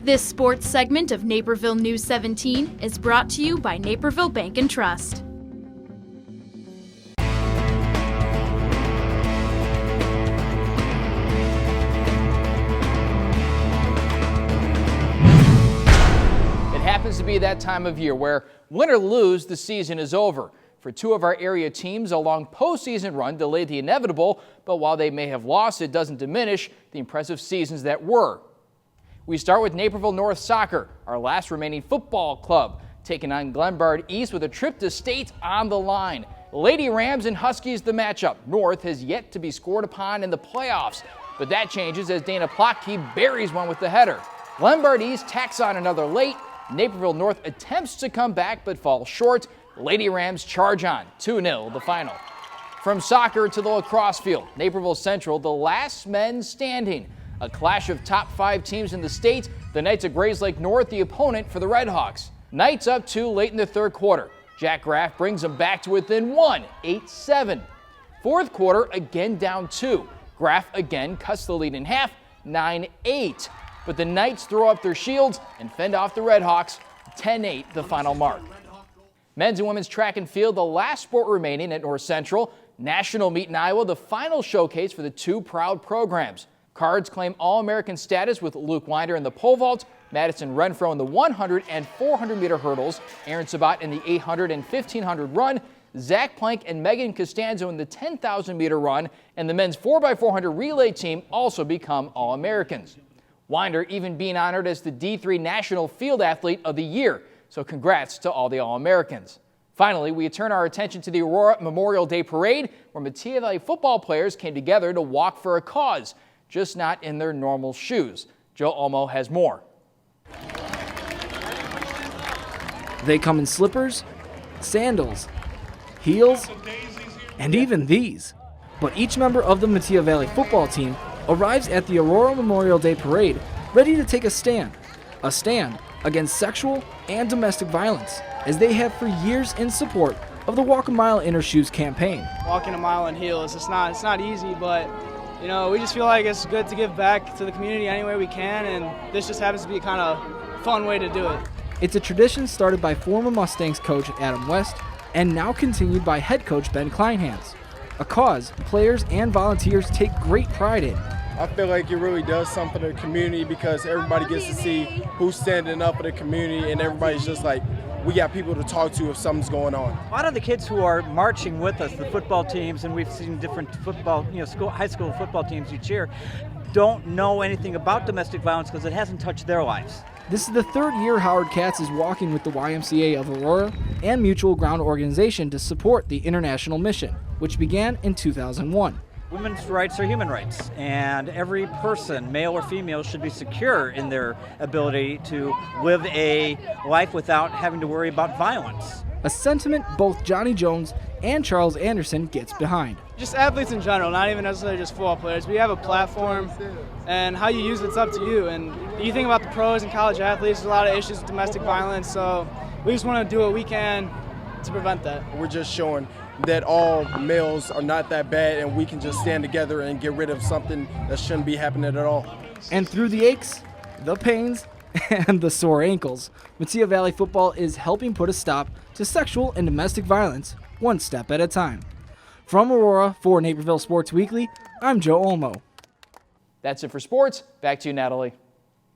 This sports segment of Naperville News 17 is brought to you by Naperville Bank and Trust. It happens to be that time of year where, win or lose, the season is over. For two of our area teams, a long postseason run delayed the inevitable, but while they may have lost, it doesn't diminish the impressive seasons that were. We start with Naperville North Soccer, our last remaining football club, taking on Glenbard East with a trip to state on the line. Lady Rams and Huskies the matchup. North has yet to be scored upon in the playoffs, but that changes as Dana Plotke buries one with the header. Glenbard East tacks on another late. Naperville North attempts to come back but falls short. Lady Rams charge on, 2-0 the final. From soccer to the lacrosse field, Naperville Central, the last men standing. A clash of top 5 teams in the state. The Knights of Grayslake North, the opponent for the Redhawks. Knights up 2 late in the third quarter. Jack Graff brings them back to within 1, 8-7. Fourth quarter, again down 2. Graff again cuts the lead in half, 9-8. But the Knights throw up their shields and fend off the Redhawks, 10-8 the final mark. Men's and women's track and field, the last sport remaining at North Central. National meet in Iowa, the final showcase for the two proud programs. Cards claim All-American status with Luke Winder in the pole vault, Madison Renfro in the 100 and 400 meter hurdles, Aaron Sabat in the 800 and 1500 run, Zach Plank and Megan Costanzo in the 10,000 meter run, and the men's 4x400 relay team also become All-Americans. Winder even being honored as the D3 National Field Athlete of the Year, so congrats to all the All-Americans. Finally, we turn our attention to the Aurora Memorial Day Parade, where Metea Valley football players came together to walk for a cause, just not in their normal shoes. Joe Olmo has more. They come in slippers, sandals, heels, and even these. But each member of the Metea Valley football team arrives at the Aurora Memorial Day Parade ready to take a stand against sexual and domestic violence, as they have for years in support of the Walk a Mile in Her Shoes campaign. Walking a mile in heels, it's not easy, but you know, we just feel like it's good to give back to the community any way we can, and this just happens to be a kind of fun way to do it. It's a tradition started by former Mustangs coach Adam West and now continued by head coach Ben Kleinhans, a cause players and volunteers take great pride in. I feel like it really does something to the community because everybody gets to see who's standing up for the community, and everybody's just like, we got people to talk to if something's going on. A lot of the kids who are marching with us, the football teams, and we've seen different football, high school football teams each year, don't know anything about domestic violence because it hasn't touched their lives. This is the third year Howard Katz is walking with the YMCA of Aurora and Mutual Ground Organization to support the international mission, which began in 2001. Women's rights are human rights, and every person, male or female, should be secure in their ability to live a life without having to worry about violence. A sentiment both Johnny Jones and Charles Anderson gets behind. Just athletes in general, not even necessarily just football players. We have a platform, and how you use it's up to you. And you think about the pros and college athletes, there's a lot of issues with domestic violence, so we just want to do what we can to prevent that. We're just showing that all males are not that bad, and we can just stand together and get rid of something that shouldn't be happening at all. And through the aches, the pains, and the sore ankles, Metea Valley football is helping put a stop to sexual and domestic violence one step at a time. From Aurora for Naperville Sports Weekly, I'm Joe Olmo. That's it for sports. Back to you, Natalie.